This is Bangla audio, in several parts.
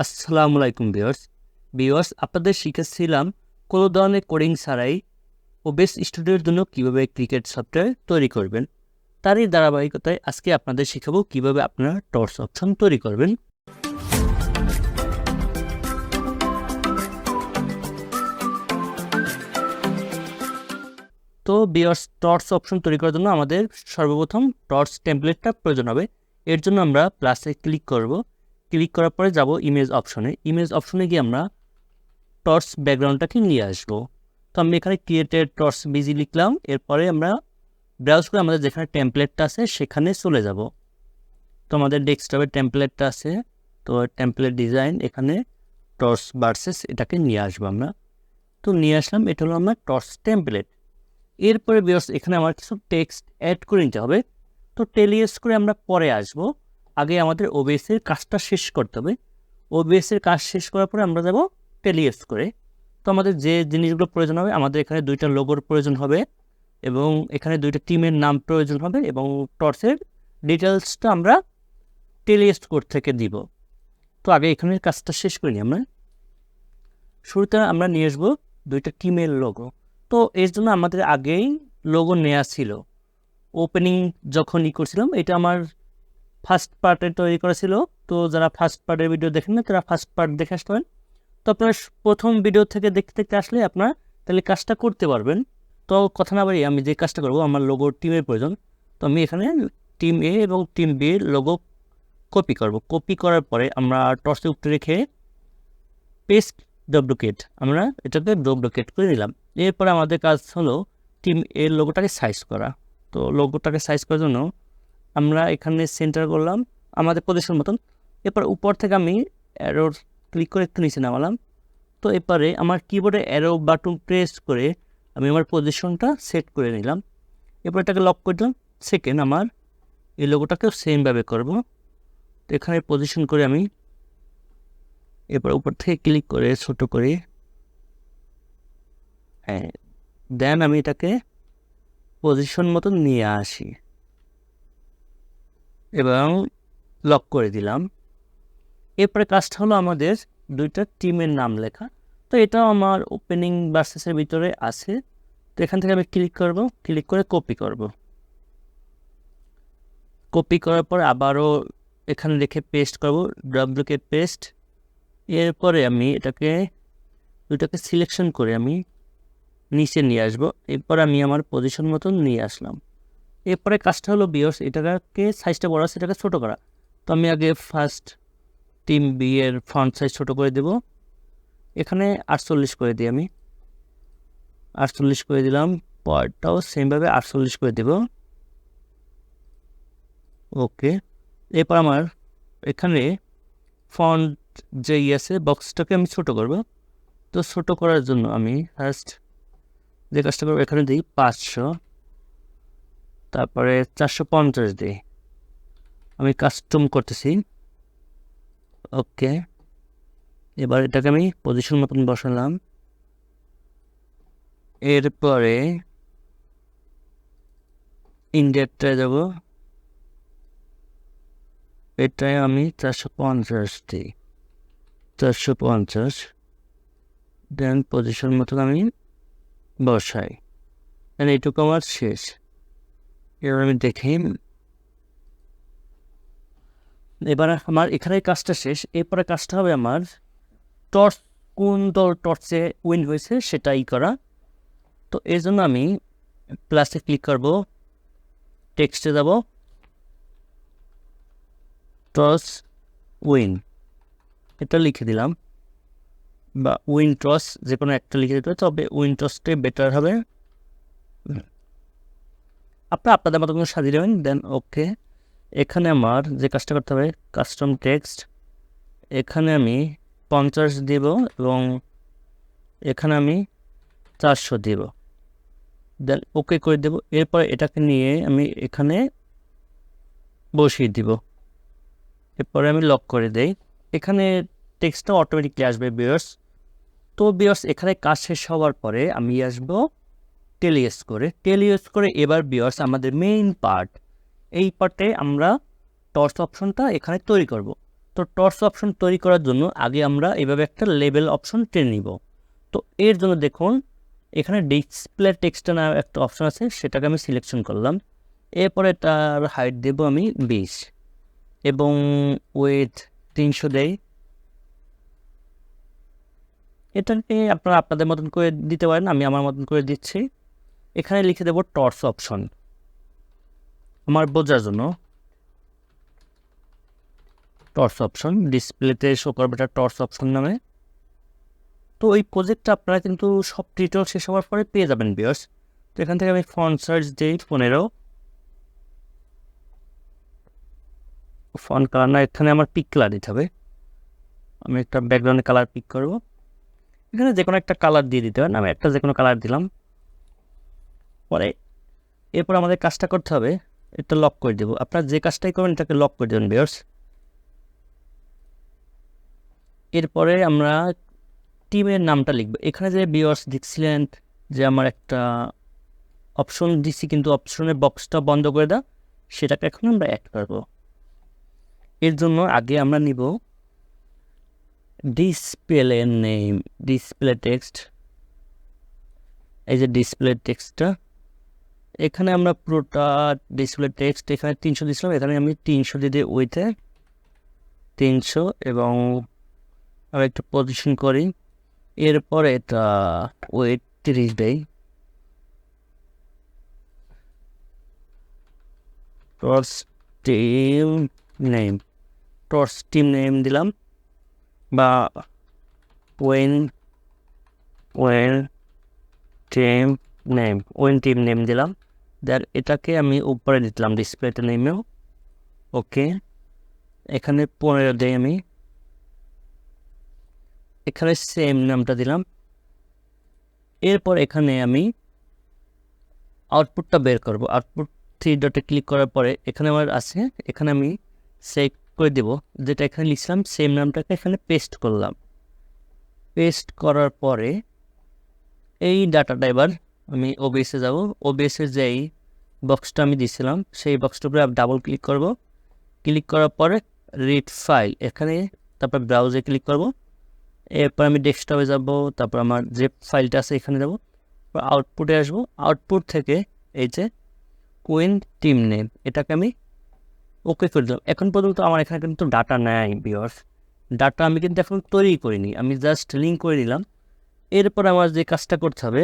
আসসালামু আলাইকুম ভিউয়ার্স আপনাদের শিখেছিলাম কোনো ধরনের কোডিং ছাড়াই ওবেস স্টুডিওর জন্য কিভাবে ক্রিকেট সফটওয়্যার তৈরি করবেন। তারই ধারাবাহিকতায় আজকে আপনাদের শেখাবো কিভাবে আপনারা টর্চ অপশন তৈরি করবেন। তো ভিউয়ার্স টর্চ অপশন তৈরি করার জন্য আমাদের সর্বপ্রথম টর্চ টেমপ্লেটটা প্রয়োজন হবে। এর জন্য আমরা প্লাসে ক্লিক করব। ক্লিক করার পরে যাব ইমেজ অপশনে গিয়ে আমরা টর্চ ব্যাকগ্রাউন্ডটাকে নিয়ে আসবো। তো আমি এখানে ক্রিয়েটেড টর্চ বিজি লিখলাম। এরপরে আমরা ব্রাউজ করে আমাদের যেখানে টেমপ্লেটটা আছে সেখানে চলে যাব। তো আমাদের ডেস্কটপে টেমপ্লেটটা আছে, তো টেমপ্লেট ডিজাইন এখানে টর্চ ভার্সেস এটাকে নিয়ে আসবো আমরা। তো নিয়ে আসলাম, এটা হলো আমার টর্চ টেমপ্লেট। এরপরে ভিউয়ার্স এখানে আমার কিছু টেক্সট অ্যাড করে নিতে হবে। তো টেলিএস করে আমরা পরে আসব, আগে আমাদের ওবিএসের কাজটা শেষ করতে হবে। ওবিএসের কাজ শেষ করার পরে আমরা যাব টেলিএস করে। তো আমাদের যে জিনিসগুলো প্রয়োজন হবে, আমাদের এখানে দুইটা লোগোর প্রয়োজন হবে এবং এখানে দুইটা টিমের নাম প্রয়োজন হবে এবং টর্চের ডিটেলসটা আমরা টেলিএস কোড থেকে দিব। তো আগে এখানের কাজটা শেষ করিনি আমরা। শুরুতে আমরা নিয়ে আসবো দুইটা টিমের লোগো। তো এর জন্য আমাদের আগেই লোগো নেওয়া ছিল, ওপেনিং যখন করছিলাম। এটা আমার ফার্স্ট পার্টে তৈরি করা ছিল। তো যারা ফার্স্ট পার্টের ভিডিও দেখেন না তারা ফার্স্ট পার্ট দেখে আসতে পারেন। তো আপনার প্রথম ভিডিও থেকে দেখতে দেখতে আসলে আপনার তাহলে কাজটা করতে পারবেন। তো কথা না বাড়িয়ে আমি যে কাজটা করব, আমার লোগো টিমের প্রয়োজন। তো আমি এখানে টিম এ এবং টিম বি এর লোগো কপি করব। কপি করার পরে আমরা টর্চে উপরে রেখে পেস্ট ডুপ্লিকেট, আমরা এটাকে ডুপ্লিকেট করে নিলাম। এরপরে আমাদের কাজ হলো টিম এর লোগোটাকে সাইজ করা। তো লোগোটাকে সাইজ করার জন্য আমরা এখানে সেন্টার করলাম আমাদের পজিশন মতন। এরপর উপর থেকে আমি অ্যারো ক্লিক করে একটু নিচে নামালাম। তো এরপরে আমার কিবোর্ডে অ্যারো বাটন প্রেস করে আমি আমার পজিশনটা সেট করে নিলাম। এরপর এটাকে লক করে দিলাম। সেকেন্ড আমার এই লোগোটাকেও সেমভাবে করব। তো এখানে পজিশন করে আমি এরপর উপর থেকে ক্লিক করে ছোট করে, হ্যাঁ, দেন আমি এটাকে পজিশন মতন নিয়ে আসি এবং লক করে দিলাম। এরপরে কাজটা হলো আমাদের দুইটা টিমের নাম লেখা। তো এটাও আমার ওপেনিং ভার্সেসের ভিতরে আছে। তো এখান থেকে আমি ক্লিক করব, ক্লিক করে কপি করব। কপি করার পর আবারও এখানে রেখে পেস্ট করব, ডুপ্লিকেট পেস্ট। এরপরে আমি দুইটাকে সিলেকশন করে আমি নিচে নিয়ে আসবো। এরপর আমি আমার পজিশন মতন নিয়ে আসলাম। এরপরে কাজটা হলো ভিউয়ার্স এটাকে সাইজটা বড় আছে, এটাকে ছোটো করা। তো আমি আগে ফার্স্ট টিম বি এর ফন্ট সাইজ ছোটো করে দেব। এখানে 48 করে দিই, আমি 48 করে দিলাম। পরটাও সেমভাবে 48 করে দেব। ওকে, এরপর আমার এখানে ফন্ট যে আছে বক্সটাকে আমি ছোটো করব। তো ছোটো করার জন্য আমি ফার্স্ট যে কাজটা করবো, এখানে দিই 500, তারপরে 450 দিই। আমি কাস্টম করতেছি। ওকে, এবার এটাকে আমি পজিশন মতন বসালাম। এরপরে ইন্ডেক্সটায় যাব, এটায় আমি 450 দিই, 450। দেন পজিশন মতন আমি বসাই। দেন এইটুকু আমার শেষ। এবার আমি দেখি, এবার আমার এখানে কাজটা শেষ। এরপরে কাজটা হবে আমার টর্চ, কোন দল টর্চে উইন হয়েছে সেটাই করা। তো এর জন্য আমি প্লাসে ক্লিক করব, টেক্সটে যাব, টস উইন এটা লিখে দিলাম, বা উইন টস যে কোনো একটা লিখে দিতে হবে। তবে উইন টসটাই বেটার হবে। আপনাদের মতো কোনো সাজিয়ে দেবেন। দেন ওকে, এখানে আমার যে কাজটা করতে হবে কাস্টম টেক্সট, এখানে আমি 50 দেব এবং এখানে আমি 400 দেব। দেন ওকে করে দেব। এরপর এটাকে নিয়ে আমি এখানে বসিয়ে দিব। এরপরে আমি লক করে দেই। এখানে টেক্সটটা অটোমেটিকলি আসবে ভিউয়ার্স। তো ভিউয়ার্স এখানে কাজ শেষ হওয়ার পরে আমি আসবো টেলিএস করে এবার ভিউয়ার্স আমাদের মেইন পার্ট, এই পার্টে আমরা টর্চ অপশনটা এখানে তৈরি করব। তো টর্চ অপশন তৈরি করার জন্য আগে আমরা এইভাবে একটা লেবেল অপশন টেনে নিব। তো এর জন্য দেখুন এখানে ডিসপ্লে টেক্সট নামে একটা অপশন আছে, সেটাকে আমি সিলেকশন করলাম। এরপরে তার হাইট দেব আমি 20 এবং উইথ 300 দেই। এটাকে আপনারা আপনাদের মতন করে দিতে পারেন, আমি আমার মতন করে দিচ্ছি। এখানে লিখে দেব টর্চ অপশন আমার বোঝার জন্য। টর্চ অপশন ডিসপ্লেতে শো করবে এটা টর্চ অপশন নামে। তো এই প্রজেক্টটা আপনারা কিন্তু সব টিউটোরিয়াল শেষ হওয়ার পরে পেয়ে যাবেন ভিউয়ার্স। তো এখান থেকে আমি ফন্ট সাইজ দিই 15। ফন্ট কালার না, এখানে আমার পিক কালার দিতে হবে। আমি একটা ব্যাকগ্রাউন্ডে কালার পিক করব, এখানে যে কোনো একটা কালার দিয়ে দিতে পারেন, আমি একটা যে কোনো কালার দিলাম। পরে এরপর আমাদের কাজটা করতে হবে, এটা লক করে দেবো। আপনারা যে কাজটাই করবেন এটাকে লক করে দেবেন ভিউয়ার্স। এরপরে আমরা টিমের নামটা লিখব। এখানে যে ভিউয়ার্স দেখছিলেন যে আমার একটা অপশন দিচ্ছি কিন্তু অপশনের বক্সটা বন্ধ করে দাও, সেটাকে এখন আমরা অ্যাড করব। এর জন্য আগে আমরা নিব ডিসপ্লে নেম, ডিসপ্লে টেক্সট। এই যে ডিসপ্লে টেক্সটটা, এখানে আমরা পুরোটা ডিসপ্লে টেক্সট এখানে 300 দিয়েছিলাম, এখানে আমি 300 দিয়ে উইথে 300 এবং আর একটু পজিশন করি। এরপরে এটা উইথ 30 দেই। Torch team name, torch team name দিলাম, বা ওয়েন টিম নেম দিলাম। দেন এটাকে আমি উপরে দিলাম ডিসপ্লেতে নেমেও। ওকে, এখানে 15 দেই আমি, এখানে সেম নামটা দিলাম। এরপর এখানে আমি আউটপুটটা বের করব। আউটপুট 3 ডটে ক্লিক করার পরে এখানে আমার আছে, এখানে আমি সেভ করে দেব। যেটা এখানে লিখলাম সেম নামটাকে এখানে পেস্ট করলাম। পেস্ট করার পরে এই ডাটাটা এবার আমি ওবিএসে যাব। ওবিএসের যেই বক্সটা আমি দিয়েছিলাম সেই বক্সটার উপরে ডাবল ক্লিক করব। ক্লিক করার পরে রিড ফাইল, এখানে তারপর ব্রাউজে ক্লিক করব। এরপর আমি ডেস্কটপে যাব, তারপর আমার যে ফাইলটা আছে এখানে যাব, আউটপুটে আসবো। আউটপুট থেকে এই যে কুইন টিম নেম, এটাকে আমি ওকে করে দিলাম। এখন পর্যন্ত আমার এখানে কিন্তু ডাটা নেই ভিউয়ার্স, ডাটা আমি কিন্তু এখন তৈরি করিনি, আমি জাস্ট লিঙ্ক করে দিলাম। এরপর আমার যে কাজটা করতে হবে,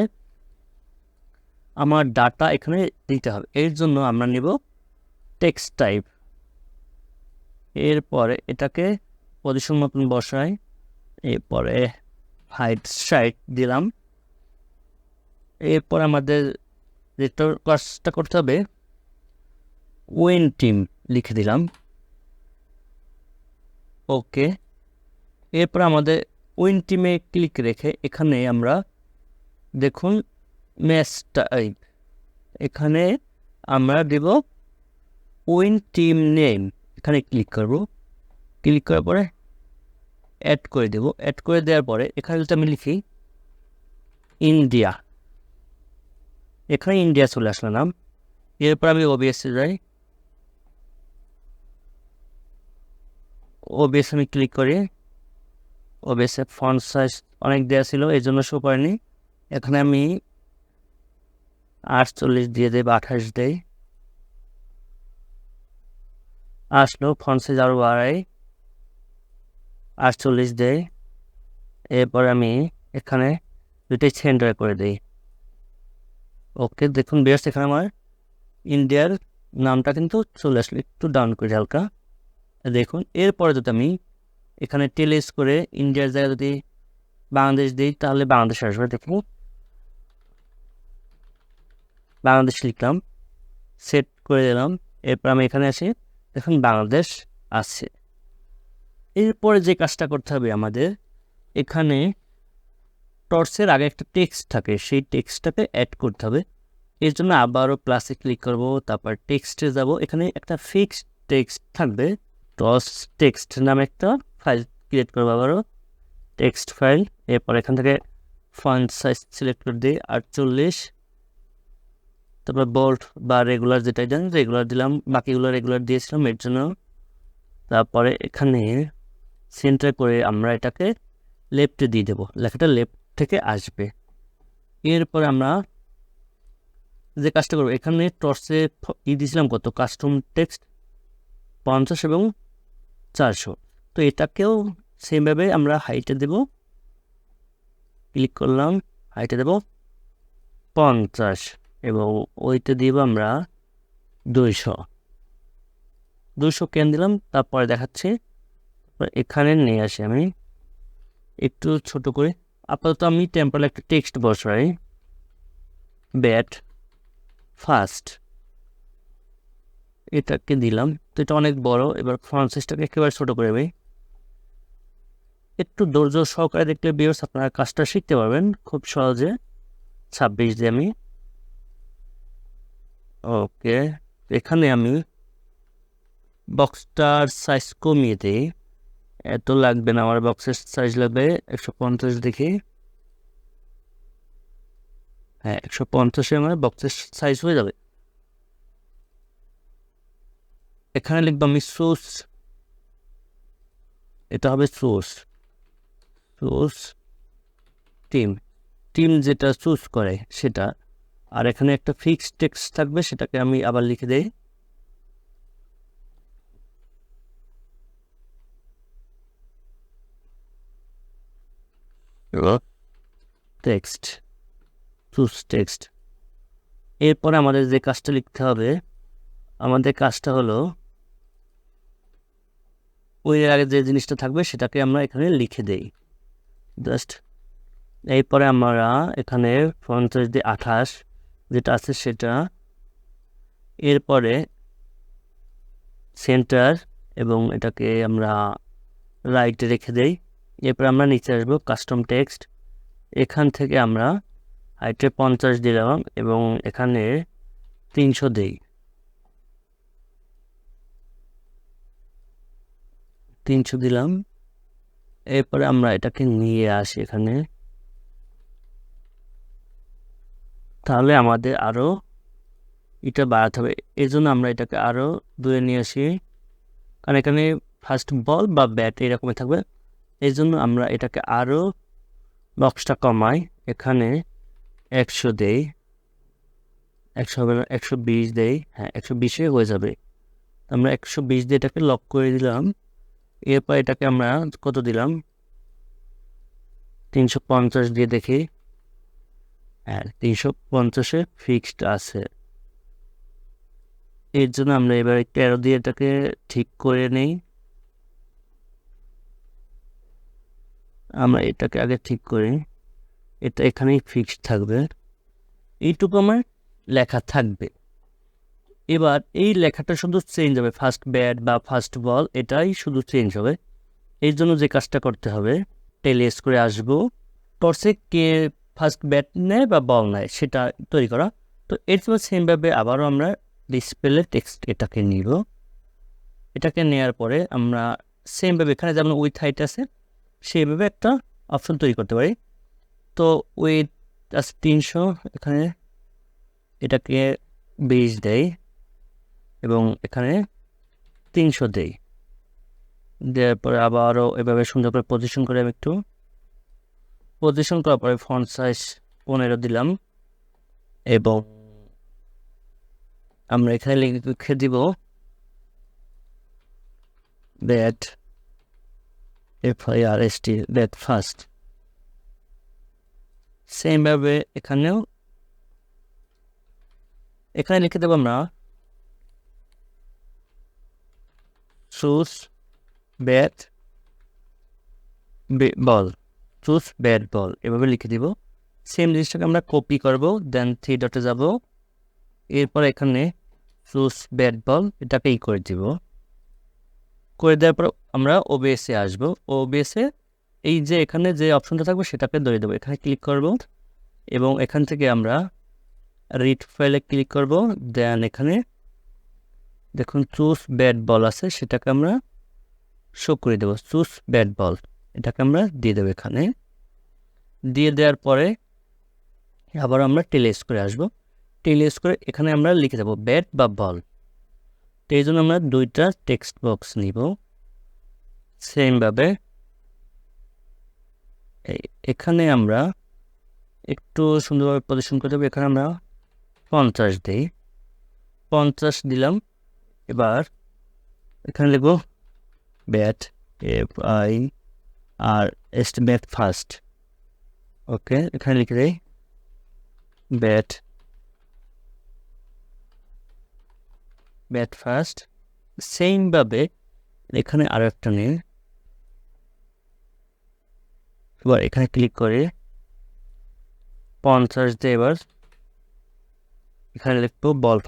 আমার ডাটা এখানে দিতে হবে। এর জন্য আমরা নিব টেক্সট টাইপ। এরপরে এটাকে পজিশন মতন বসাই, এরপরে হাইট সাইট দিলাম। এরপর আমাদের যেটা কাজটা করতে হবে, ওয়েন টিম লিখে দিলাম। ওকে, এরপর আমাদের ওয়েন টিমে ক্লিক রেখে এখানে আমরা দেখুন ম্যাচ টাইপ, এখানে আমরা দেব ওয়েন টিম নেম, এখানে ক্লিক করব। ক্লিক করার পরে অ্যাড করে দেব। অ্যাড করে দেওয়ার পরে এখানে যদি আমি লিখি ইন্ডিয়া, এখানে ইন্ডিয়া চলে আসলো নাম। এরপর আমি ওবিএসে যাই, ওবিএস আমি ক্লিক করি। ওবিএসে ফন্ট সাইজ অনেক দেওয়া ছিল এই জন্য শো করেনি। এখানে আমি 48 দিয়ে দেব, 28 দেই, আসলো। ফন্ট সাইজ আরও বাড়াই, 48 দেই। এরপর আমি এখানে দুটোই সেন্টার করে দিই। ওকে, দেখুন বেশ এখানে আমার ইন্ডিয়ার নামটা কিন্তু চলে আসলো। একটু ডাউন করে হালকা দেখুন। এরপরে যদি আমি এখানে টেলেস করে ইন্ডিয়ার জায়গায় যদি বাংলাদেশ দিই তাহলে বাংলাদেশ আসবে। দেখুন বাংলাদেশ লিখলাম, সেট করে দিলাম। এরপর আমি এখানে আসি, দেখুন বাংলাদেশ আছে। এরপরে যে কাজটা করতে হবে আমাদের, এখানে টর্চের আগে একটা টেক্সট থাকে, সেই টেক্সটটাকে অ্যাড করতে হবে। এর জন্য আবারও প্লাসে ক্লিক করব, তারপর টেক্সটে যাব। এখানে একটা ফিক্সড টেক্সট থাকবে, টর্চ টেক্সট নামে একটা ফাইল ক্রিয়েট করবো, আবারও টেক্সট ফাইল। এরপর এখান থেকে ফন্ট সাইজ সিলেক্ট করে দিই 48, তারপর বোল্ড বা রেগুলার যেটাই দেন রেগুলার দিলাম, বাকিগুলো রেগুলার দিয়েছিলাম এর জন্য। তারপরে এখানে সেন্টার করে আমরা এটাকে লেফটে দিয়ে দেবো, লেখাটা লেফট থেকে আসবে। এরপরে আমরা যে কাজটা করবো, এখানে টর্চে দিয়েছিলাম কত, কাস্টম টেক্সট 50 এবং 400, তো এটাকেও সেমভাবে আমরা হাইটে দেব, ক্লিক করলাম, হাইটে দেব 50 এবং ওইটা দিব আমরা 200 কেন দিলাম তারপরে দেখাচ্ছি। এখানে নিয়ে আসি, আমি একটু ছোট করে, আপাতত আমি টেম্পোরাল একটা টেক্সট বসাই, ব্যাট ফার্স্ট, এটাকে দিলাম। তো এটা অনেক বড়, এবার ফন্ট সাইজটাকে একেবারে ছোট করে দেবে। একটু ধৈর্য সহকারে দেখলে ভিউয়ার্স আপনারা কাজটা শিখতে পারবেন খুব সহজে। 26 দিয়ে আমি ওকে, এখানে আমি বক্সটার সাইজ কমিয়ে দিই, এত লাগবে না, আমার বক্সের সাইজ লাগবে 150 দেখি, হ্যাঁ 150 আমার বক্সের সাইজ হয়ে যাবে। এখানে লিখবো আমি সোর্স, এটা হবে সোর্স টিম যেটা চুজ করে সেটা, আর এখানে একটা ফিক্সড টেক্সট থাকবে, সেটাকে আমি আবার লিখে দেই, টেক্সট চুজ টেক্সট। এরপরে আমাদের যে কাজটা লিখতে হবে, আমাদের কাজটা হলো ওই আগে যে জিনিসটা থাকবে সেটাকে আমরা এখানে লিখে দেই জাস্ট। এরপরে আমরা এখানে ফন্ট সাইজ দিয়ে 28 যেটা আছে সেটা, এরপরে সেন্টার এবং এটাকে আমরা রাইটে রেখে দেই। এরপর আমরা নিচে আসবো কাস্টম টেক্সট, এখান থেকে আমরা হাইটে 50 দিলাম এবং এখানে 300 দেই, 300 দিলাম। এরপরে আমরা এটাকে নিয়ে আসি এখানে, তাহলে আমাদের আরও এটা বাড়াতে হবে, এই জন্য আমরা এটাকে আরও দূরে নিয়ে আসি, কারণ এখানে ফার্স্ট বল বা ব্যাট এরকমই থাকবে, এই জন্য আমরা এটাকে আরও বক্সটা কমাই, এখানে 100 দেই, 100 হবে না, 120 দেই, হ্যাঁ 120-এ হয়ে যাবে। আমরা 120 দিয়ে এটাকে লক করে দিলাম। এরপর এটাকে আমরা কত দিলাম, 350 দিয়ে দেখি, হ্যাঁ 350-এ ফিক্সড আছে। এর জন্য আমরা এবার একটু অ্যারো দিয়ে এটাকে ঠিক করে নেই, আমরা এটাকে আগে ঠিক করি, এটা এখানেই ফিক্সড থাকবে, এইটুকু আমার লেখা থাকবে। এবার এই লেখাটা শুধু চেঞ্জ হবে, ফার্স্ট ব্যাট বা ফার্স্ট বল এটাই শুধু চেঞ্জ হবে। এই জন্য যে কাজটা করতে হবে, টেলেস্কোরে আসবো, টর্চে কে ফার্স্ট ব্যাট নেয় বা বল নেয় সেটা তৈরি করা। তো এর জন্য সেমভাবে আবারও আমরা ডিসপ্লে টেক্সট এটাকে নিব, এটাকে নেওয়ার পরে আমরা সেমভাবে এখানে যেমন উইথ হাইট আছে সেইভাবে একটা অপশন তৈরি করতে পারি। তো উইথ আছে 300, এখানে এটাকে 20 দেয় এবং এখানে 300 দেই, দেওয়ার পরে আবারও এভাবে সুন্দর করে পজিশন করে আমি একটু পজিশন করার পরে ফন্ট সাইজ 15 দিলাম এবং আমরা এখানে লিখে দিব ব্যাট FIRST ব্যাট ফার্স্ট। সেমভাবে এখানেও এখানে লিখে দেবো আমরা choose bat ball, choose bat ball, এভাবে লিখে দিব। সেম জিনিসটাকে আমরা কপি করব, দেন 3 ডটে যাব, এরপর এখানে চুজ ব্যাট বল এটাকে করে দিব, করে দেওয়ার পর আমরা OBS-এ আসবো, OBS-এ এই যে এখানে যে অপশনটা থাকবে সেটাকে ধরে দেবো, এখানে ক্লিক করব এবং এখান থেকে আমরা রিড ফাইলে ক্লিক করব, দেন এখানে দেখুন চুজ ব্যাট বল আছে সেটাকে আমরা শো করে দেবো, চুজ ব্যাট বল এটাকে আমরা দিয়ে দেবো, এখানে দিয়ে দেওয়ার পরে আবার আমরা টেলেস্কোরে আসবো, টেলেস্কোরে এখানে আমরা লিখে দেবো ব্যাট বা বল। তো এই জন্য আমরা দুইটা টেক্সট বক্স নিব, সেমভাবে এখানে আমরা একটু সুন্দরভাবে পজিশন করে দেবো। এখানে আমরা 50 দিই, 50 দিলাম। এবার এখানে লিখব ব্যাট, FIR ব্যাট ফার্স্ট। ওকে, এখানে লিখে দেই ব্যাট ফার্স্ট। সেমভাবে এখানে আরো একটা নিয়ে এবার এখানে ক্লিক করে 50 দিয়ে এবার এখানে লিখবো বল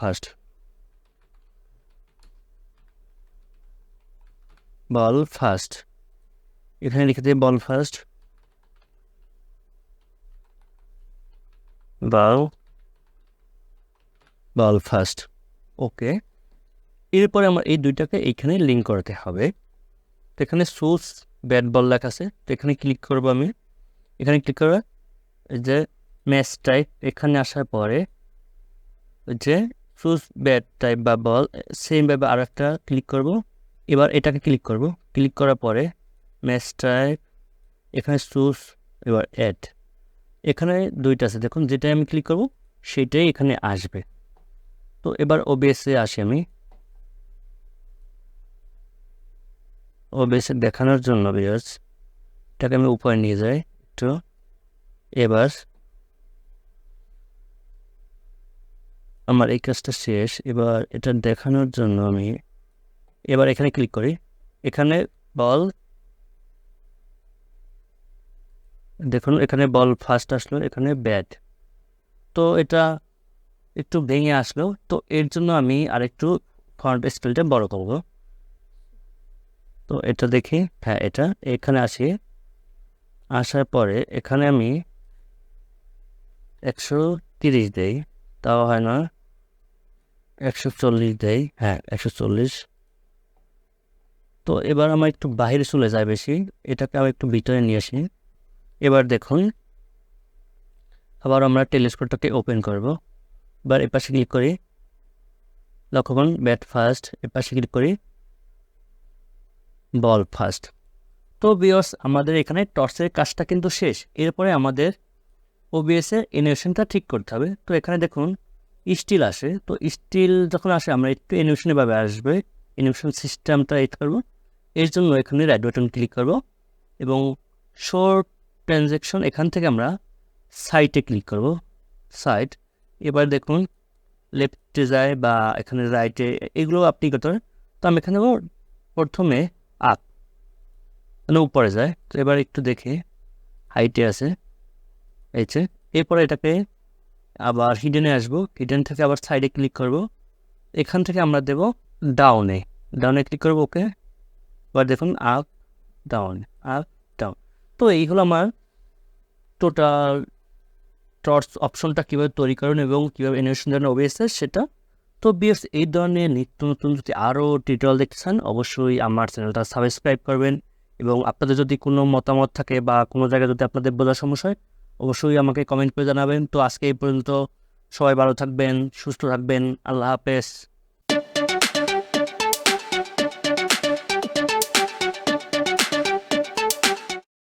ফার্স্ট, এখানে লিখে দিই বল ফার্স্ট, বল ফার্স্ট। ওকে, এরপরে আমার এই দুইটাকে এইখানে লিঙ্ক করতে হবে। তো এখানে সুস ব্যাট বল লেখা আছে, তো এখানে ক্লিক করবো আমি। এখানে ক্লিক করে যে ম্যাচ টাইপ, এখানে আসার পরে যে সুস ব্যাট টাইপ বা বল, সেমভাবে আর একটা ক্লিক করব। এবার এটাকে ক্লিক করব, ক্লিক করার পরে ম্যাচ টাইপ, এখানে সুস, এবার অ্যাড। এখানে দুইটা আছে দেখুন, যেটাই আমি ক্লিক করব সেটাই এখানে আসবে। তো এবার ওবিএসে আসি আমি। ওবিএসে দেখানোর জন্য ভিউয়ার্স এটাকে আমি উপরে নিয়ে যাই একটু। এবার আমার এই কাজটা শেষ। এবার এটা দেখানোর জন্য আমি এবার এখানে ক্লিক করি। এখানে বল, দেখুন এখানে বল ফার্স্ট আসলো, এখানে ব্যাট। তো এটা একটু ভেঙে আসলো, তো এর জন্য আমি আরেকটু ফন্ট স্কেলটা বড় করব। তো এটা দেখি, হ্যাঁ এটা এখানে আসি। আসার পরে এখানে আমি 130 দেই, তাও হয় না, 140 দেই, হ্যাঁ 140। তো এবার আমার একটু বাইরে চলে যায় বেশি, এটাকে আমি একটু ভিতরে নিয়ে আসি। এবার দেখুন আবার আমরা টেলিস্কোপটাকে ওপেন করব। এবার এর পাশে ক্লিক করি, লক্ষ্য করুন ব্যাট ফার্স্ট, এর পাশে ক্লিক করি বল ফার্স্ট। তো ভিউয়ার্স আমাদের এখানে টর্চের কাজটা কিন্তু শেষ। এরপরে আমাদের ওবিএস এর অ্যানিমেশনটা ঠিক করতে হবে। তো এখানে দেখুন স্টিল আসে, তো স্টিল যখন আসে আমরা একটু অ্যানিমেশন এভাবে আসবে, অ্যানিমেশন সিস্টেমটা এড করব। এর জন্য এখানে রাইট বাটন ক্লিক করব এবং শর্ট ট্রানজ্যাকশন, এখান থেকে আমরা সাইটে ক্লিক করব, সাইট। এবার দেখুন লেফটে যায় বা এখানে রাইটে, এগুলো আপনি করতে পারেন। তো আমি এখানে প্রথমে আপ মানে উপরে যায়। তো এবার একটু দেখি হাইটে আছে এই যে। এরপরে এটাকে আবার হিডেনে আসবো, হিডেন থেকে আবার সাইডে ক্লিক করব। এখান থেকে আমরা দেব ডাউনে, ক্লিক করব। ওকে, এবার দেখুন আপ ডাউন। তো এই হলো আমার টোটাল টর্চ অপশনটা কীভাবে তৈরি করবেন এবং কীভাবে অ্যানিমেশন দেন ওবিএসে সেটা। তো বিএস এই ধরনের নিত্য নতুন যদি আরও টিউটোরিয়াল দেখতে চান অবশ্যই আমার চ্যানেলটা সাবস্ক্রাইব করবেন। এবং আপনাদের যদি কোনো মতামত থাকে বা কোনো জায়গায় যদি আপনাদের বোঝার সমস্যা হয় অবশ্যই আমাকে কমেন্ট করে জানাবেন। তো আজকে এই পর্যন্ত, সবাই ভালো থাকবেন, সুস্থ থাকবেন, আল্লাহ হাফেজ।